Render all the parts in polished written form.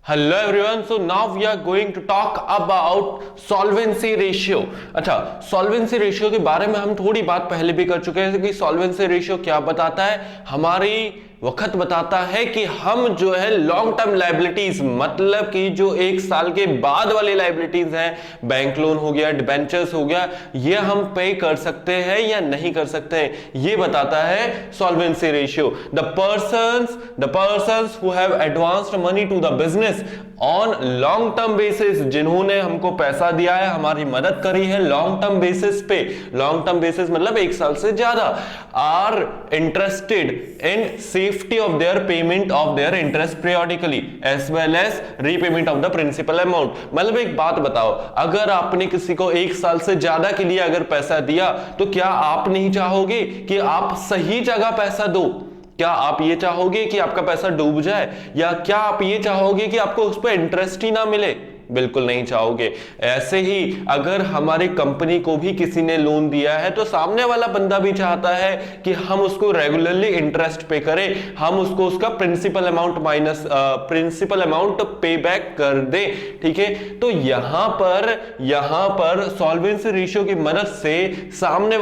Hello everyone, so now we are going to talk about solvency ratio. अच्छा, solvency ratio के बारे में हम थोड़ी बात पहले भी कर चुके हैं कि सॉल्वेंसी रेशियो क्या बताता है। हमारी वक्त बताता है कि हम जो है लॉन्ग टर्म लायबिलिटीज, मतलब कि जो एक साल के बाद वाली लायबिलिटीज हैं, बैंक लोन हो गया, डिबेंचर्स हो गया, ये हम पे कर सकते हैं या नहीं कर सकते हैं, ये बताता है solvency ratio. The persons who have advanced money to the business on long term basis, जिन्होंने हमको पैसा दिया है, हमारी मदद करी है लॉन्ग टर्म बेसिस पे, लॉन्ग टर्म बेसिस मतलब एक साल से ज्यादा, are interested in safety of their payment of their interest periodically as well as repayment of the principal amount। मतलब एक बात बताओ, अगर आपने किसी को एक साल से ज्यादा के लिए अगर पैसा दिया तो क्या आप नहीं चाहोगे कि आप सही जगह पैसा दो? क्या आप ये चाहोगे कि आपका पैसा डूब जाए, या क्या आप ये चाहोगे कि आपको उस पर इंटरेस्ट ही ना मिले? बिल्कुल नहीं चाहोगे। ऐसे ही अगर हमारी कंपनी को भी किसी ने लोन दिया है तो सामने वाला बंदा भी चाहता है कि हम उसको रेगुलरली इंटरेस्ट पे करें, हम उसको उसका प्रिंसिपल अमाउंट पे बैक कर दे। ठीक है, तो यहां पर सॉल्वेंसी रेशियो की मदद से सामने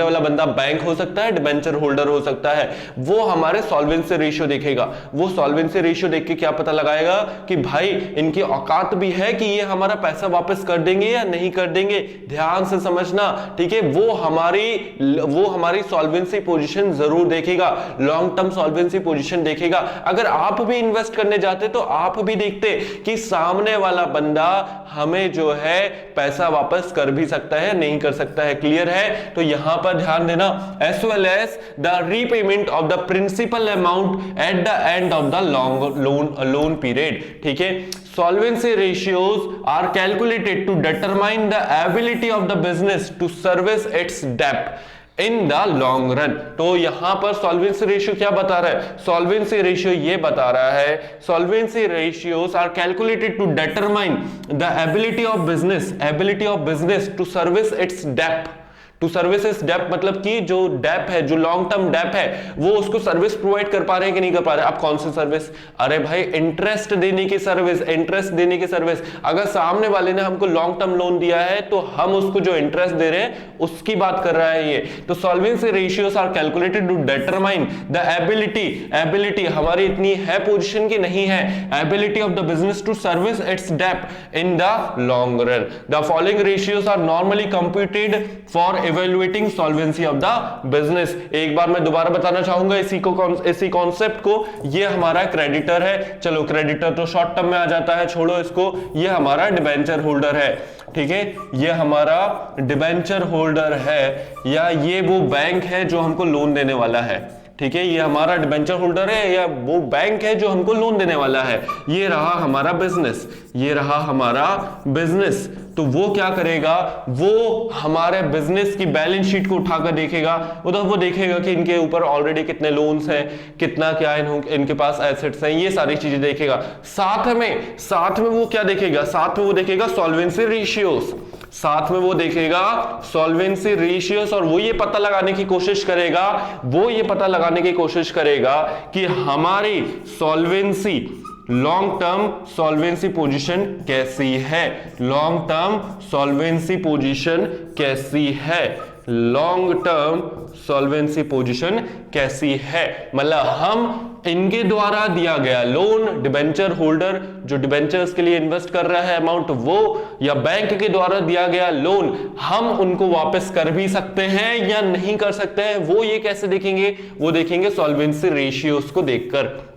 वाला बंदा बैंक हो सकता है, डिबेंचर होल्डर हो सकता है, वो हमारे सॉल्वेंसी रेशियो देखेगा। वो सॉल्वेंसी रेशियो देख के क्या पता लगाएगा कि भाई इनकी औकात भी है कि ये हमारा पैसा वापस कर देंगे या नहीं कर देंगे। ध्यान से समझना, ठीक है। वो हमारी सॉल्वेंसी पोजीशन जरूर देखेगा, लॉन्ग टर्म सॉल्वेंसी पोजीशन देखेगा। अगर आप भी इन्वेस्ट करने जाते तो आप भी देखते कि सामने वाला बंदा हमें जो है पैसा वापस कर भी सकता है, नहीं कर सकता है। क्लियर है? तो यहां पर ध्यान देना, as well as the repayment of the principal amount at the end of the long loan period. ठीक है, solvency ratios are calculated to determine the ability of the business to service its debt in the long run। तो यहां पर solvency ratio क्या बता रहा है? Solvency ratio ये बता रहा है, solvency ratios are calculated to determine the ability of business to service its डेप्ट। टू सर्विस इस डेप मतलब कि जो डेप है, जो लॉन्ग टर्म डेप है, वो उसको सर्विस प्रोवाइड कर पा रहे हैं कि नहीं कर पा रहे। अब कौन सी सर्विस? अरे भाई इंटरेस्ट देने की सर्विस। अगर सामने वाले ने हमको लॉन्ग टर्म लोन दिया है तो हम उसको जो इंटरेस्ट दे रहे हैं उसकी बात कर रहा है ये। तो solvency ratios are calculated to determine the ability हमारी इतनी है पोजीशन की नहीं है, ability of the business to service its debt in the long run. The following ratios are normally computed for evaluating solvency of the business. एक बार मैं दोबारा बताना चाहूंगा इसी कॉन्सेप्ट को। ये हमारा क्रेडिटर है, चलो क्रेडिटर तो शॉर्ट टर्म में आ जाता है, छोड़ो इसको। ये हमारा डिबेंचर होल्डर है, ठीक है, ये हमारा डिबेंचर होल्डर है, या ये वो बैंक है जो हमको लोन देने वाला है। ठीक है, ये हमारा डिबेंचर होल्डर है या वो बैंक है जो हमको लोन देने वाला है। ये रहा हमारा बिजनेस। तो वो क्या करेगा? वो हमारे बिजनेस की बैलेंस शीट को उठाकर देखेगा, उधर वो देखेगा कि इनके ऊपर ऑलरेडी कितने लोन्स हैं, कितना क्या इनके पास एसेट्स हैं, ये सारी चीजें देखेगा। साथ में वो क्या देखेगा? साथ में वो देखेगा सॉल्वेंसी रेशियोस, और वो ये पता लगाने की कोशिश करेगा कि हमारी लॉन्ग टर्म सॉल्वेंसी पोजीशन कैसी है। मतलब हम इनके द्वारा दिया गया लोन, डिबेंचर होल्डर जो डिबेंचर्स के लिए इन्वेस्ट कर रहा है अमाउंट वो, या बैंक के द्वारा दिया गया लोन, हम उनको वापस कर भी सकते हैं या नहीं कर सकते हैं। वो ये कैसे देखेंगे? वो देखेंगे सॉल्वेंसी रेशियोस को देखकर।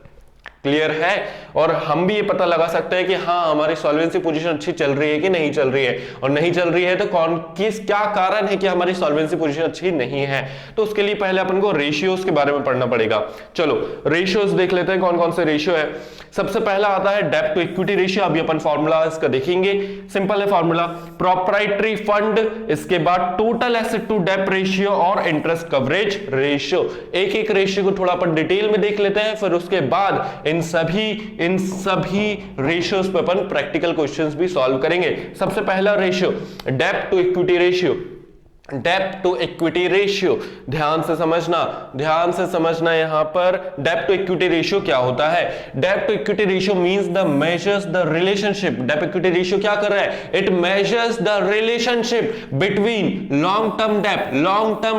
क्लियर है? और हम भी ये पता लगा सकते हैं कि हाँ हमारी सॉल्वेंसी पोजीशन अच्छी चल रही है कि नहीं चल रही है, और नहीं चल रही है तो क्या कारण है कि हमारी सॉल्वेंसी पोजीशन अच्छी नहीं है। तो उसके लिए पहले अपन को रेशियोज के बारे में पढ़ना पड़ेगा। चलो रेशियोज देख लेते हैं, कौन कौन से रेशियो है। सबसे पहला आता है डेब्ट टू इक्विटी रेशियो। अभी अपन फॉर्मूला इसका देखेंगे, सिंपल है फॉर्मूला, प्रोप्राइटरी फंड, इसके बाद टोटल एसेट टू डेब्ट रेशियो और इंटरेस्ट कवरेज रेशियो। एक एक रेशियो को थोड़ा अपन डिटेल में देख लेते हैं, फिर उसके बाद इन सभी रेशियोज पे अपन प्रैक्टिकल क्वेश्चंस भी सॉल्व करेंगे। सबसे पहला रेशियो डेब्ट टू इक्विटी रेशियो। डेब्ट टू इक्विटी रेशियो, ध्यान से समझना यहां पर डेब्ट टू इक्विटी रेशियो क्या होता है। डेब्ट to equity ratio means the measures the relationship, डेब्ट इक्विटी रेशियो क्या कर रहा है, it measures the relationship between long term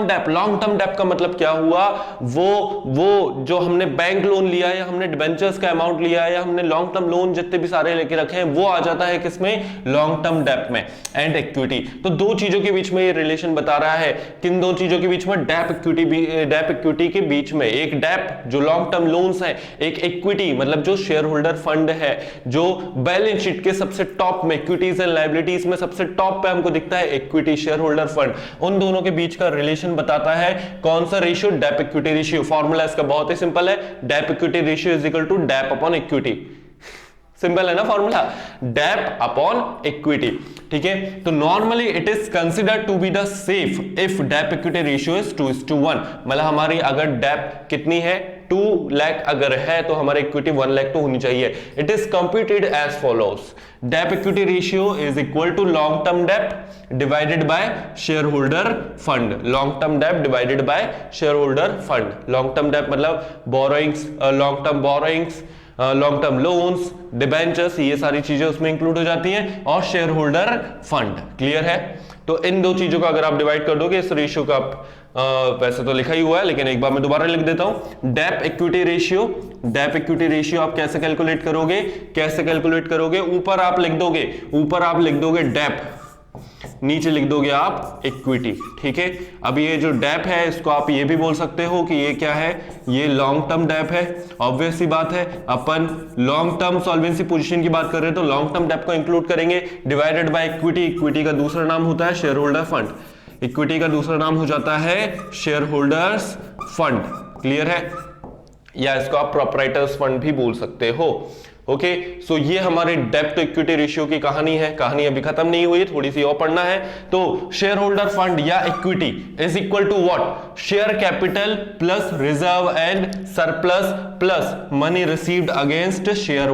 डेब्ट का मतलब क्या हुआ, वो जो हमने बैंक लोन लिया है या हमने डिबेंचर्स का अमाउंट लिया है या हमने लॉन्ग टर्म लोन जितने भी सारे लेके रखे हैं वो आ जाता है किसमें, लॉन्ग टर्म डेब्ट में, एंड इक्विटी। तो दो चीजों के बीच में ये रिलेशन बता रहा है, किन दो चीजों के बीच में, डेब्ट इक्विटी के बीच में, एक डेब्ट जो लॉन्ग टर्म लोन्स है, एक इक्विटी मतलब जो शेयर होल्डर फंड है जो बैलेंस शीट के सबसे टॉप में, इक्विटीज एंड लायबिलिटीज में सबसे टॉप पे हमको दिखता है इक्विटी शेयर होल्डर फंड, उन दोनों के बीच का रिलेशन बताता है कौन सा रेशियो, डेब्ट इक्विटी रेशियो। फॉर्मूला इसका बहुत ही सिंपल है, डेब्ट equity ratio is equal to डेब्ट अपॉन इक्विटी, सिंपल है ना फॉर्मूला, डेब्ट अपॉन इक्विटी, ठीक है। तो normally it is considered to be the safe if डेब्ट इक्विटी रेशियो इज 2:1, मतलब हमारी अगर डेब्ट कितनी है 2 लाख अगर है तो हमारी इक्विटी 1 लाख तो होनी चाहिए। It is computed as follows, डेब्ट equity ratio is equal to long term डेब्ट divided by share holder fund, long term डेब्ट divided by share holder fund, long term डेब्ट मतलब borrowings, long term borrowings, long term loans, debentures, ये सारी चीजें उसमें include हो जाती हैं, और शेयर होल्डर फंड, क्लियर है। तो इन दो चीजों का अगर आप डिवाइड कर दोगे इस रेशियो का, वैसे तो लिखा ही हुआ है लेकिन एक बार मैं दोबारा लिख देता हूं, डेब्ट इक्विटी रेशियो आप कैसे कैलकुलेट करोगे, ऊपर आप लिख दोगे डेब्ट, नीचे लिख दोगे आप इक्विटी, ठीक है। अब ये जो डेब्ट है इसको आप ये भी बोल सकते हो कि ये क्या है, ये लॉन्ग टर्म डेब्ट है, ऑब्वियस सी बात है, अपन लॉन्ग टर्म सॉल्वेंसी पोजीशन की बात कर रहे हैं तो लॉन्ग टर्म डेब्ट को इंक्लूड करेंगे, डिवाइडेड बाय इक्विटी का दूसरा नाम होता है शेयर होल्डर फंड, इक्विटी का दूसरा नाम हो जाता है शेयर होल्डर्स फंड, क्लियर है, या इसको आप प्रोप्राइटर्स फंड भी बोल सकते हो। ओके, सो ये हमारे डेब्ट टू इक्विटी रेशियो की कहानी है, कहानी अभी खत्म नहीं हुई, थोड़ी सी और पढ़ना है। तो शेयर होल्डर फंड या equity is equal to what, share capital plus reserve and surplus plus money received against share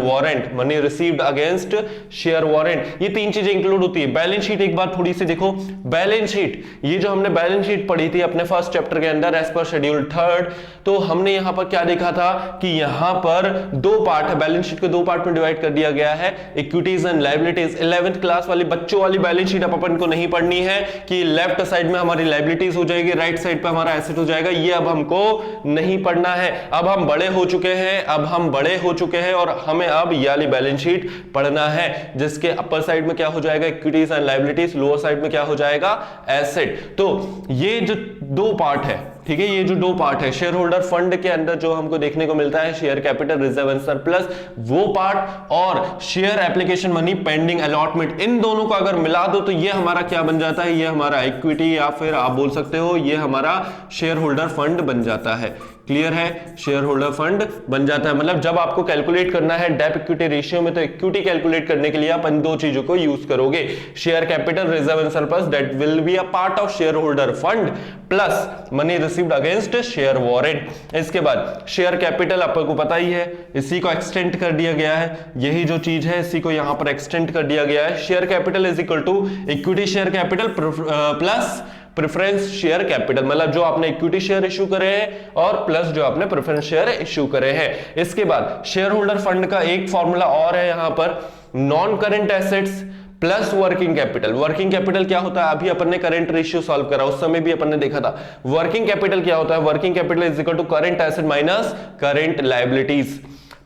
warrant, ये तीन चीजें इंक्लूड होती है। बैलेंस शीट एक बार थोड़ी सी देखो, बैलेंस शीट, ये जो हमने बैलेंस शीट पढ़ी थी अपने फर्स्ट चैप्टर के अंदर एज पर शेड्यूल 3, तो हमने यहां पर क्या देखा था कि यहां पर दो पार्ट है, बैलेंस शीट को दो पार्ट में डिवाइड कर दिया गया है, equities and liabilities. 11th class वाली बच्चों वाली बैलेंस शीट अपन को नहीं पढ़नी है कि लेफ्ट साइड में हमारी लायबिलिटीज हो जाएगी, राइट साइड पे हमारा एसेट हो जाएगा, ये अब हमको नहीं पढ़ना है। अब हम बड़े हो चुके हैं और हमें अब ये वाली बैलेंस शीट पढ़ना है जिसके अपर साइड में क्या हो जाएगा, equities and liabilities, lower side में क्या हो जाएगा, एसेट। तो ये जो दो पार्ट है, ठीक है, ये जो दो पार्ट है शेयर होल्डर फंड के अंदर जो हमको देखने को मिलता है share capital reserve and surplus, वो पार्ट, और share application money pending allotment, इन दोनों को अगर मिला दो तो ये हमारा क्या बन जाता है, ये हमारा इक्विटी या फिर आप बोल सकते हो ये हमारा शेयर होल्डर फंड बन जाता है। क्लियर है, शेयर होल्डर फंड बन जाता है। मतलब जब आपको कैलकुलेट करना है डेब्ट इक्विटी रेशियो में, तो इक्विटी कैलकुलेट करने के लिए आप इन दो चीजों को यूज करोगे, share capital reserve and surplus that will be a part of share holder fund plus money received against share warrant. इसके बाद शेयर कैपिटल आपको पता ही है, इसी को एक्सटेंड कर दिया गया है, यही जो चीज है इसी को यहां पर एक्सटेंड कर दिया गया है। Share capital is equal to equity share capital plus preference share capital, मतलब जो आपने इक्विटी शेयर इश्यू करे हैं और प्लस जो आपने प्रेफरेंस शेयर इश्यू करे हैं। इसके बाद शेयर होल्डर फंड का एक फॉर्मूला और है यहां पर, non current assets plus working capital. Working capital क्या होता है, अभी अपन ने करंट रेशियो सॉल्व करा, उस समय भी अपन ने देखा था। वर्किंग कैपिटल क्या होता है, working capital is equal to current asset minus current liabilities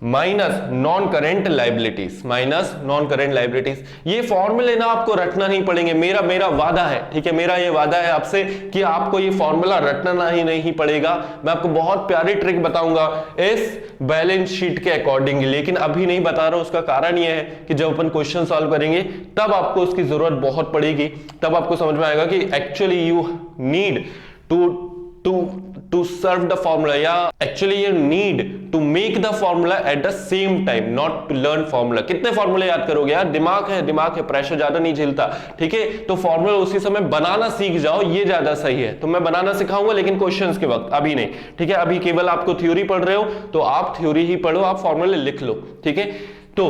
minus non current liabilities. ये फॉर्मूले ना आपको रटना नहीं पड़ेंगे, मेरा वादा है, ठीक है, मेरा ये वादा है आपसे कि आपको ये फॉर्मूला रटना ही नहीं पड़ेगा। मैं आपको बहुत प्यारी ट्रिक बताऊंगा इस बैलेंस शीट के अकॉर्डिंगली, लेकिन अभी नहीं बता रहा हूं। उसका कारण ये है कि जब अपन क्वेश्चन सॉल्व करेंगे तब आपको उसकी जरूरत बहुत पड़ेगी, तब आपको समझ में आएगा कि actually you need to serve the formula, या actually you need to make the formula at the same time, not to learn formula। कितने फॉर्मूले याद करोगे यार, दिमाग है, प्रेशर ज्यादा नहीं झेलता, ठीक है। तो फॉर्मूला उसी समय बनाना सीख जाओ, ये ज्यादा सही है। तो मैं बनाना सिखाऊंगा लेकिन क्वेश्चंस के वक्त, अभी नहीं, ठीक है। अभी केवल आपको थ्योरी पढ़ रहे हो तो आप थ्योरी ही पढ़ो, आप फॉर्मूले लिख लो, ठीक है। तो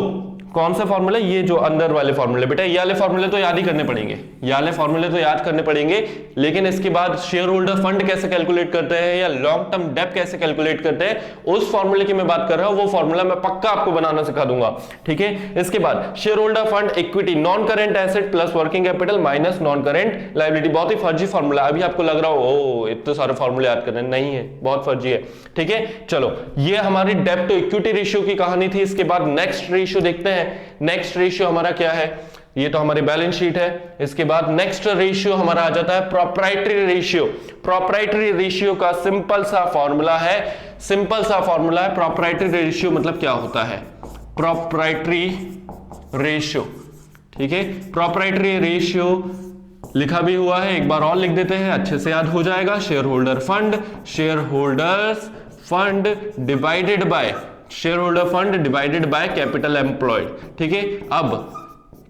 कौन सा फॉर्मूला? ये जो अंदर वाले फॉर्मूले बेटा, ये वाले फॉर्मूले तो याद ही करने पड़ेंगे, ये वाले फॉर्मूले तो याद करने पड़ेंगे, लेकिन इसके बाद शेयर होल्डर फंड कैसे कैलकुलेट करते हैं या लॉन्ग टर्म डेब्ट कैसे कैलकुलेट करते हैं, उस फॉर्मूले की मैं बात कर रहा हूं, वो फॉर्मूला मैं पक्का आपको बनाना सिखा दूंगा, ठीक है। इसके बाद share holder fund equity non current asset plus working capital minus non current liability. बहुत ही फर्जी फॉर्मूला, अभी आपको लग रहा हो ओ इतने सारे फॉर्मूले याद करने, नहीं है, बहुत फर्जी है, ठीक है। चलो ये हमारी डेब्ट टू इक्विटी रेशियो की कहानी थी। इसके बाद नेक्स्ट रेशियो देखते हैं। नेक्स्ट रेशियो हमारा क्या है? ये तो हमारी बैलेंस शीट है। इसके बाद नेक्स्ट रेशियो हमारा आ जाता है प्रोप्राइटरी रेशियो। प्रोप्राइटरी रेशियो का सिंपल सा फॉर्मूला है, सिंपल सा फॉर्मूला है। प्रोप्राइटरी रेशियो मतलब क्या होता है? प्रोप्राइटरी रेशियो, ठीक है। प्रोप्राइटरी रेशियो लिखा भी हुआ है, एक बार और लिख देते हैं, अच्छे से याद हो जाएगा। Share holder fund, share holders fund divided by share holder fund divided by capital employed, ठीक है। अब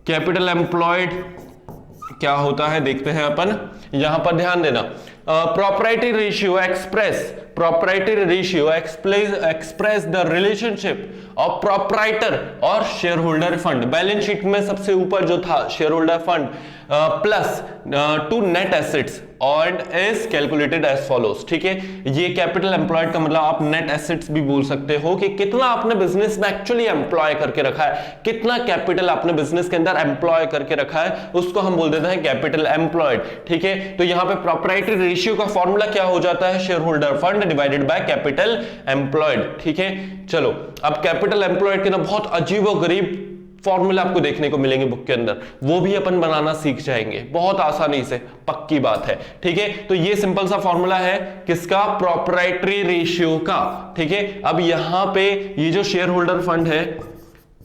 कैपिटल एम्प्लॉयड क्या होता है देखते हैं अपन। यहां पर ध्यान देना, proprietary ratio express the relationship of proprietor और share holder fund. Balance sheet में सबसे ऊपर जो था share holder fund plus to net assets and is calculated as follows, ठीक है। ये कैपिटल एम्प्लॉयड का मतलब आप नेट एसेट्स भी बोल सकते हो कि कितना आपने बिजनेस में एक्चुअली एम्प्लॉय करके रखा है, कितना कैपिटल आपने बिजनेस के अंदर एम्प्लॉय करके रखा है, उसको हम बोल देते हैं कैपिटल एम्प्लॉयड, ठीक है। तो यहां पे प्रोप्राइटरी रेशियो का फॉर्मूला क्या हो जाता है? Share holder fund divided by capital employed, ठीक है। चलो अब कैपिटल एम्प्लॉयड के ना बहुत अजीबोगरीब फॉर्मूला आपको देखने को मिलेंगे बुक के अंदर, वो भी अपन बनाना सीख जाएंगे बहुत आसानी से, पक्की बात है, ठीक है। तो ये सिंपल सा फॉर्मूला है किसका? प्रोप्राइटरी रेशियो का, ठीक है। अब यहां पे ये जो शेयर होल्डर फंड है,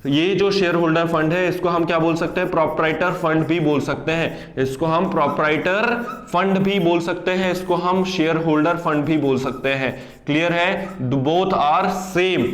ये जो शेयर होल्डर फंड है, इसको हम क्या बोल सकते हैं? प्रोप्राइटर फंड भी बोल सकते हैं, इसको हम प्रोप्राइटर फंड भी बोल सकते हैं, इसको हम शेयर होल्डर फंड भी बोल सकते हैं। क्लियर है? Both are same.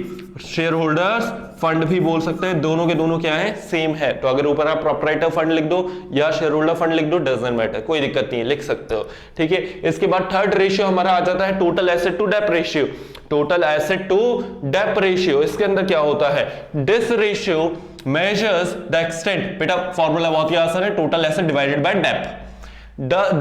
Share holders fund भी बोल सकते हैं, दोनों के दोनों क्या है? सेम है। तो अगर ऊपर आप प्रोप्राइटर फंड लिख दो या शेयर होल्डर फंड लिख दो, डजंट मैटर, कोई दिक्कत नहीं है, लिख सकते हो, ठीक है। इसके बाद थर्ड रेशियो हमारा आ जाता है टोटल एसेट टू डेब्ट रेशियो। टोटल एसेट टू डेब्ट रेशियो, इसके अंदर क्या होता है? This ratio measures the extent, बेटा फॉर्मूला बहुत ही आसान है, टोटल एसेट डिवाइडेड बाय डेब्ट।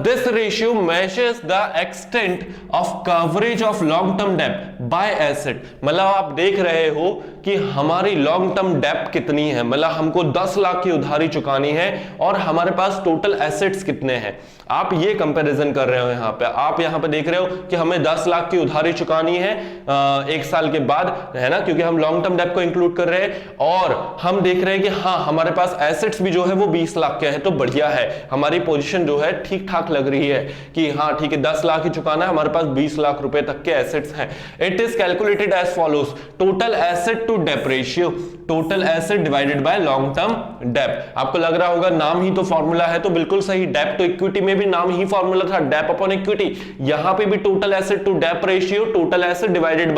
This ratio measures the extent of coverage of long-term debt by asset। मतलब आप देख रहे हो कि हमारी लॉन्ग टर्म डेब्ट कितनी है, मतलब हमको 10 लाख की उधारी चुकानी है और हमारे पास टोटल एसेट्स कितने हैं। आप ये कंपैरिजन कर रहे हो यहाँ पे, आप यहाँ पे देख रहे हो कि हमें 10 लाख की उधारी चुकानी है 1 साल के बाद, है ना, क्योंकि हम लॉन्ग टर्म डेब्ट को इंक्लूड कर रहे हैं, और हम देख रहे हैं कि हाँ हमारे पास एसेट्स भी जो है वो 20 लाख के हैं, तो बढ़िया है, हमारी पोजीशन जो है ठीक ठाक लग रही है कि हाँ ठीक है 10 लाख ही चुकाना है, हमारे पास 20 लाख रुपए तक के एसेट्स हैं। It is calculated as follows, total asset to डेब्ट ratio, total asset divided by long term डेब्ट। आपको लग रहा होगा नाम ही तो फॉर्मूला है, तो बिल्कुल सही, डेब्ट टू इक्विटी में भी नाम ही फॉर्मूला था, डेब्ट अपॉन इक्विटी। यहां पे भी टोटल एसेट टू डेब्ट ratio, total asset divided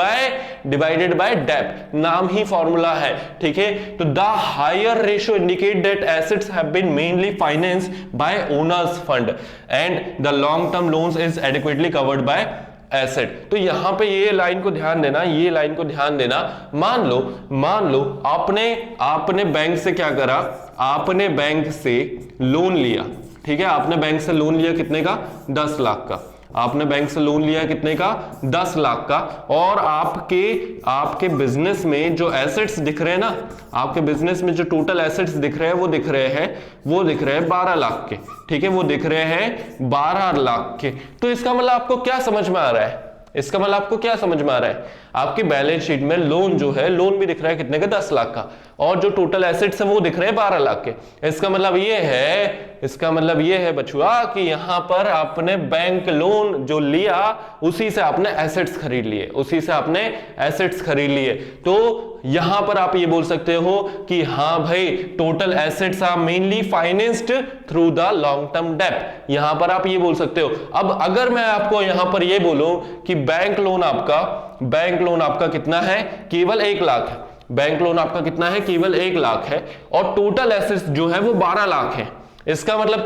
bye डेब्ट, नाम ही फॉर्मूला है, ठीक है। तो the higher ratio indicate that assets have been mainly financed by owners fund and the long term loans is adequately covered by asset. तो यहां पे ये लाइन को ध्यान देना, ये लाइन को ध्यान देना। मान लो आपने बैंक से क्या करा, आपने बैंक से लोन लिया, ठीक है, आपने बैंक से लोन लिया कितने का? 10 लाख का। आपने बैंक से लोन लिया कितने का? 10 लाख का। और आपके बिजनेस में जो एसेट्स दिख रहे हैं ना, आपके बिजनेस में जो टोटल एसेट्स दिख रहे हैं वो दिख रहे हैं 12 लाख के, ठीक है, वो दिख रहे हैं 12 लाख के। तो इसका मतलब आपको क्या समझ में आ रहा है? इसका मतलब आपको क्या समझ में आ रहा है? आपकी बैलेंस शीट में लोन जो है, लोन भी दिख रहा है कितने का? 10 लाख का, और जो टोटल एसेट्स है वो दिख रहे हैं 12 लाख के। इसका मतलब ये है बछुआ कि यहां पर आपने बैंक लोन जो लिया उसी से आपने एसेट्स खरीद लिए, तो यहां पर आप ये बोल सकते हो कि हाँ भाई total assets are mainly financed through the long term डेब्ट, यहां पर आप ये बोल सकते हो। अब अगर मैं आपको यहां पर ये बोलूं कि बैंक लोन आपका कितना है? केवल 1 लाख है। बैंक लोन आपका कितना है? केवल 1 लाख है, और टोटल एसेट्स जो है वो 12 लाख है। इसका मतलब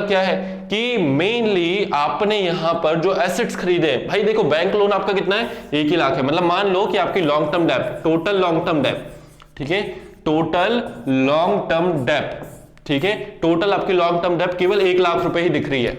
क्या है कि मेनली आपने यहां पर जो एसेट्स खरीदे, भाई देखो बैंक लोन आपका कितना है? 1 ही लाख है, मतलब मान लो कि आपकी लॉन्ग टर्म डेब्ट, टोटल लॉन्ग टर्म डेब्ट, ठीक है, टोटल लॉन्ग टर्म डेप्ट, ठीक है, टोटल आपकी लॉन्ग टर्म डेप्ट केवल 1 लाख रुपए ही दिख रही है।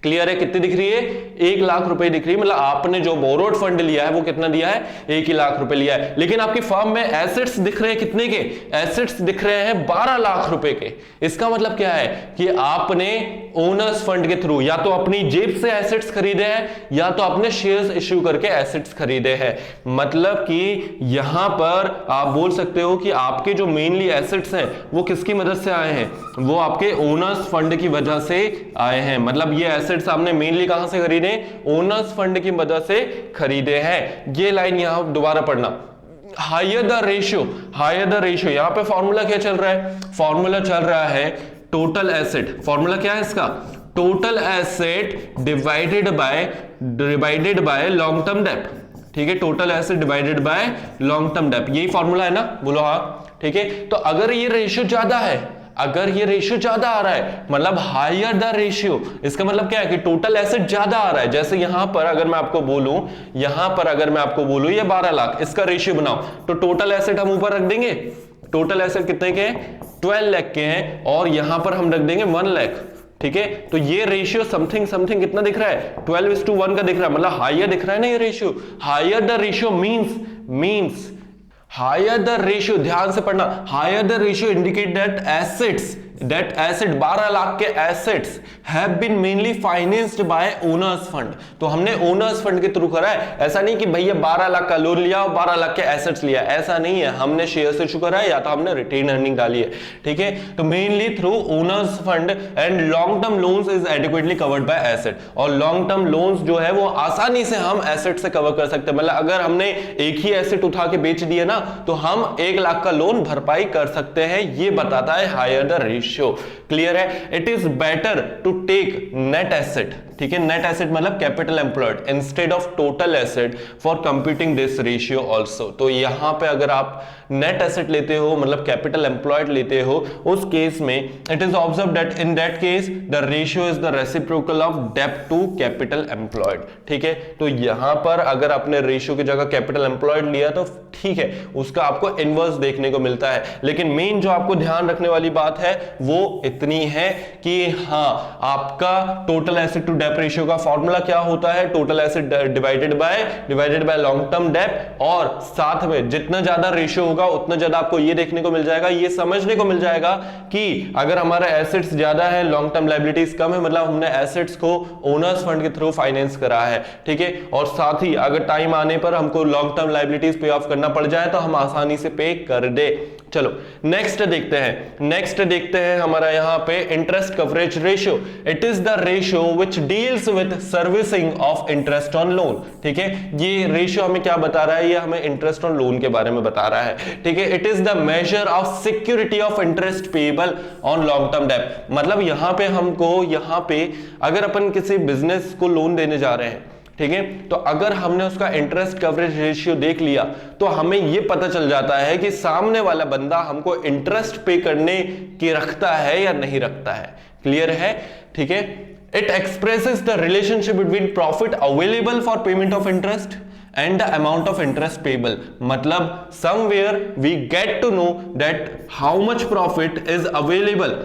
क्लियर है, कितनी दिख रही है? 1 लाख रुपए दिख रही है। मतलब आपने जो बोरोड फंड लिया है वो कितना दिया है? 1 ही लाख रुपए लिया है। लेकिन आपकी फर्म में एसेट्स दिख रहे हैं कितने के? एसेट्स दिख रहे हैं 12 लाख रुपए के। इसका मतलब क्या है कि आपने ओनर्स फंड के थ्रू या तो अपनी जेब से एसेट्स खरीदे हैं या तो अपने शेयर्स इश्यू करके एसेट्स खरीदे हैं। मतलब कि यहां पर आप बोल सकते हो कि आपके जो मेनली एसेट्स हैं वो किसकी मदद से आए हैं? वो आपके ओनर्स फंड की वजह से आए हैं। मतलब ये एसेट्स आपने मेनली कहां से खरीदे? ओनर्स फंड की मदद से खरीदे हैं। ये लाइन यहां दोबारा पढ़ना, higher the ratio, higher the ratio. यहां पे फॉर्मूला क्या चल रहा है? फॉर्मूला चल रहा है टोटल एसेट। फॉर्मूला क्या है इसका? Total asset divided by long term डेप्ट। ठीक है, total asset divided by long term डेप्ट, यही फॉर्मूला है ना? बोलो हाँ। ठीक है, तो अगर ये रेशियो ज्यादा है, अगर ये रेशियो ज्यादा आ रहा है, मतलब हायर द रेशियो, इसका मतलब क्या है कि टोटल एसेट ज्यादा आ रहा है। जैसे यहां पर अगर मैं आपको बोलूं, यहां पर अगर मैं आपको बोलूं ये 12 लाख, इसका रेशियो बनाओ, तो टोटल एसेट हम ऊपर रख देंगे। टोटल एसेट कितने के हैं? 12 लाख के हैं, और यहां पर हम रख देंगे 1 लाख। ठीक है, तो ये रेशियो समथिंग समथिंग कितना दिख रहा है? 12:1 का दिख रहा है, मतलब हायर दिख रहा है ना ये ratio. Higher the ratio means higher the ratio, ध्यान से पढ़ना, higher the ratio indicate that asset 12 lakh के assets have been mainly financed by owners fund. तो हमने ओनर्स फंड के थ्रू करा है। ऐसा नहीं कि भैया 12 लाख का लोन लिया और 12 लाख के एसेट्स लिया, ऐसा नहीं है। हमने शेयर से इशू करा है या तो हमने रिटेन अर्निंग डाली है। ठीक है, तो mainly through owner's fund and long term loans is adequately covered by asset. और लॉन्ग टर्म लोन्स जो है वो आसानी से हम एसेट से कवर कर सकते हैं। मतलब अगर हमने एक ही एसेट उठा के बेच दिया ना, तो हम 1 लाख का लोन भरपाई कर सकते हैं। ये बताता है हायर द रेशियो। क्लियर है? It is better to take net asset, ठीक है, नेट एसेट मतलब capital employed instead of total asset for computing this ratio also. तो यहां पे अगर आप नेट एसेट लेते हो, मतलब कैपिटल एम्प्लॉयड लेते हो, उस केस में it is observe that in that case the ratio is the reciprocal of डेब्ट टू कैपिटल एम्प्लॉयड। ठीक है, तो यहां पर अगर आपने रेशियो की जगह कैपिटल एम्प्लॉयड लिया तो ठीक है, उसका आपको इनवर्स देखने को मिलता है। लेकिन मेन जो आपको ध्यान रखने वाली बात है वो इतनी है कि हाँ, आपका टोटल एसेट टू डेब्ट रेशियो का फॉर्मूला क्या होता है? Total asset divided by long term डेब्ट। और साथ में जितना ज्यादा रेशियो होगा उतना ज्यादा आपको ये देखने को मिल जाएगा, ये समझने को मिल जाएगा कि अगर हमारा एसेट्स ज्यादा है, लॉन्ग टर्म लायबिलिटीज कम है, मतलब हमने एसेट्स को ओनर्स फंड के थ्रू फाइनेंस करा है। ठीक है, और साथ ही अगर टाइम आने पर हमको लॉन्ग टर्म लायबिलिटीज पे ऑफ करना पड़ जाए तो हम आसानी से पे कर दे। चलो नेक्स्ट देखते हैं हमारा यहाँ पे interest coverage ratio. It is the ratio which deals with servicing of interest on loan. ठीक है, ये रेशियो हमें क्या बता रहा है? ये हमें इंटरेस्ट ऑन लोन के बारे में बता रहा है। ठीक है, it is the measure of security of interest payable on long term डेब्ट। मतलब यहाँ पे हमको, यहाँ पे अगर अपन किसी बिजनेस को लोन देने जा रहे हैं, ठीक है, तो अगर हमने उसका इंटरेस्ट कवरेज रेशियो देख लिया तो हमें यह पता चल जाता है कि सामने वाला बंदा हमको इंटरेस्ट पे करने की रखता है या नहीं रखता है। क्लियर है? ठीक है, it expresses the relationship between profit available for payment of interest and the amount of interest payable। मतलब somewhere we get to know that how much profit is available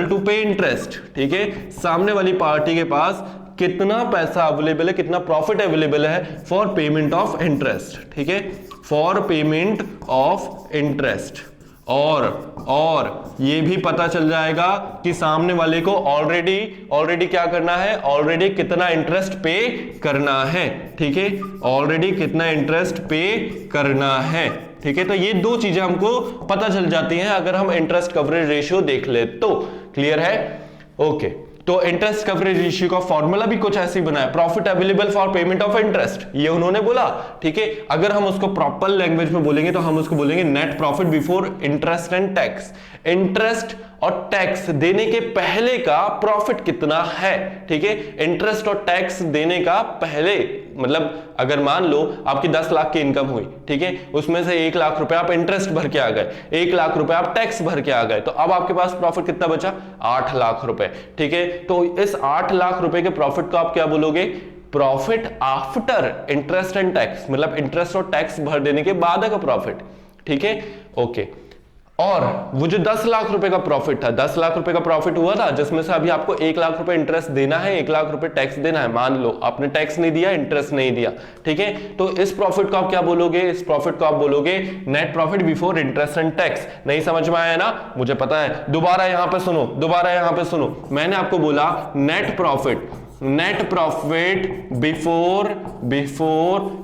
to pay interest। ठीक है, सामने वाली party के पास कितना पैसा available है, कितना प्रॉफिट अवेलेबल है फॉर पेमेंट ऑफ इंटरेस्ट। ठीक है, फॉर पेमेंट ऑफ इंटरेस्ट। और ये भी पता चल जाएगा कि सामने वाले को ऑलरेडी क्या करना है, ऑलरेडी कितना इंटरेस्ट पे करना है। ठीक है, ऑलरेडी कितना इंटरेस्ट पे करना है। ठीक है, तो ये दो चीजें हमको पता चल जाती हैं अगर हम इंटरेस्ट कवरेज रेशियो देख ले तो। क्लियर है? ओके, तो इंटरेस्ट कवरेज रेशियो का फॉर्मूला भी कुछ ऐसे ही बना है, profit available for payment of interest, ये उन्होंने बोला। ठीक है, अगर हम उसको प्रॉपर लैंग्वेज में बोलेंगे तो हम उसको बोलेंगे net profit before interest and tax. Interest और टैक्स देने के पहले का प्रॉफिट कितना है। ठीक है, इंटरेस्ट और टैक्स देने का पहले, मतलब अगर मान लो आपकी 10 लाख की इनकम हुई, ठीक है, उसमें से 1 लाख रुपए आप इंटरेस्ट भर के आ गए, 1 लाख रुपए आप टैक्स भर के आ गए, तो अब आपके पास प्रॉफिट कितना बचा? 8 लाख रुपए। ठीक है, तो इस 8 लाख रुपए के प्रॉफिट को आप क्या बोलोगे? Profit after interest and tax, मतलब इंटरेस्ट और टैक्स भर देने के बाद का प्रॉफिट, ठीक है, ओके। और वो जो 10 लाख रुपए का प्रॉफिट था, 10 लाख रुपए का प्रॉफिट हुआ था, जिसमें से अभी आपको 1 लाख रुपए इंटरेस्ट देना है, 1 लाख रुपए टैक्स देना है। मान लो आपने टैक्स नहीं दिया, इंटरेस्ट नहीं दिया, ठीक है, तो इस प्रॉफिट को आप क्या बोलोगे? इस प्रॉफिट को आप बोलोगे net profit before interest and tax. नहीं समझ में आया ना? मुझे पता है। दोबारा यहां पे सुनो, दोबारा यहां पे सुनो, मैंने आपको बोला net profit before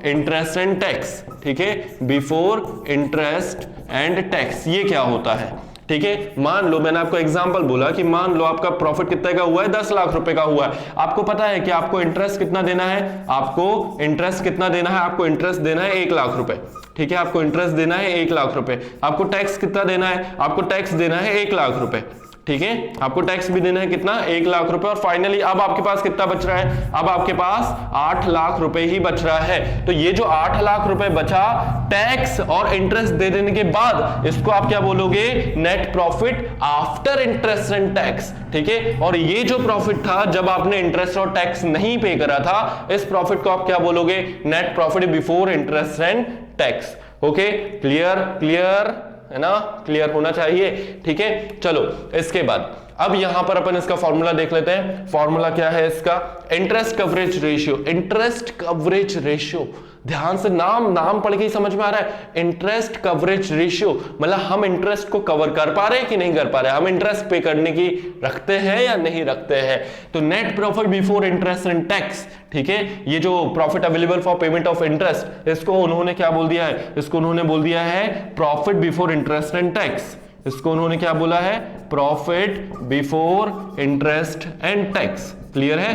interest and tax, ठीक है, बिफोर इंटरेस्ट एंड टैक्स, ये क्या होता है? ठीक है, मान लो मैंने आपको एग्जांपल बोला कि मान लो आपका प्रॉफिट कितने का हुआ है? 10 लाख रुपए का हुआ है। आपको पता है कि आपको इंटरेस्ट कितना देना है? आपको इंटरेस्ट कितना देना है? आपको इंटरेस्ट देना है 1 लाख रुपए, ठीक है, आपको इंटरेस्ट देना है 1 लाख रुपए। आपको टैक्स कितना देना है? आपको टैक्स देना है 1 लाख रुपए, ठीक है, आपको टैक्स भी देना है कितना? 1 लाख रुपए। और फाइनली अब आपके पास कितना बच रहा है? अब आपके पास 8 लाख रुपए ही बच रहा है। तो ये जो 8 लाख रुपए बचा टैक्स और इंटरेस्ट दे देने के बाद, इसको आप क्या बोलोगे? Net profit after interest and tax, ठीक है। और ये जो प्रॉफिट था जब आपने इंटरेस्ट और टैक्स नहीं पे करा था, इस प्रॉफिट को आप क्या बोलोगे? Net profit before interest and tax. Okay, clear? Clear है ना? क्लियर होना चाहिए, ठीक है। चलो इसके बाद अब यहां पर अपन इसका फॉर्मूला देख लेते हैं। फॉर्मूला क्या है इसका? Interest coverage ratio. Interest coverage ratio, ध्यान से नाम पढ़ के ही समझ में आ रहा है। इंटरेस्ट कवरेज रेशियो मतलब हम इंटरेस्ट को कवर कर पा रहे हैं कि नहीं कर पा रहे हैं, हम इंटरेस्ट पे करने की रखते हैं या नहीं रखते हैं। तो net profit before interest and tax, ठीक है, ये जो profit available for payment of interest, इसको उन्होंने क्या बोल दिया है? इसको उन्होंने बोल दिया है profit before interest and tax. इसको उन्होंने क्या बोला है? Profit before interest and tax. Clear है?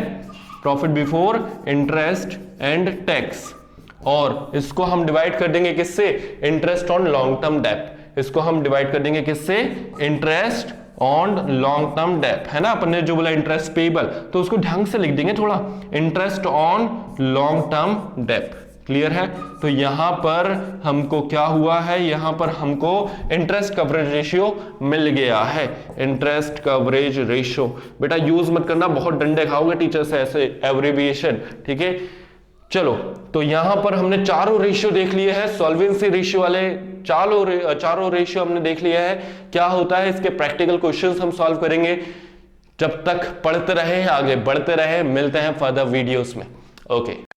Profit before interest and tax. और इसको हम डिवाइड कर देंगे किससे? Interest on long term debt. इसको हम डिवाइड कर देंगे किससे? Interest on long term debt, है ना। अपन ने जो बोला इंटरेस्ट पेबल, तो उसको ढंग से लिख देंगे थोड़ा, interest on long term date. Clear है? तो यहां पर हमको क्या हुआ है? यहां पर हमको इंटरेस्ट कवरेज रेशियो मिल गया है। इंटरेस्ट कवरेज रेशियो बेटा यूज मत करना, बहुत डंडे खाओगे टीचर से ऐसे एब्रिविएशन, ठीक है। चलो, तो यहां पर हमने चारों रेशियो देख लिए हैं, सॉल्वेंसी रेशियो वाले चारों रेशियो हमने देख लिया है। क्या होता है इसके प्रैक्टिकल क्वेश्चंस हम सॉल्व करेंगे। जब तक पढ़ते रहे, आगे बढ़ते रहे, मिलते हैं फर्दर वीडियोस में। ओके।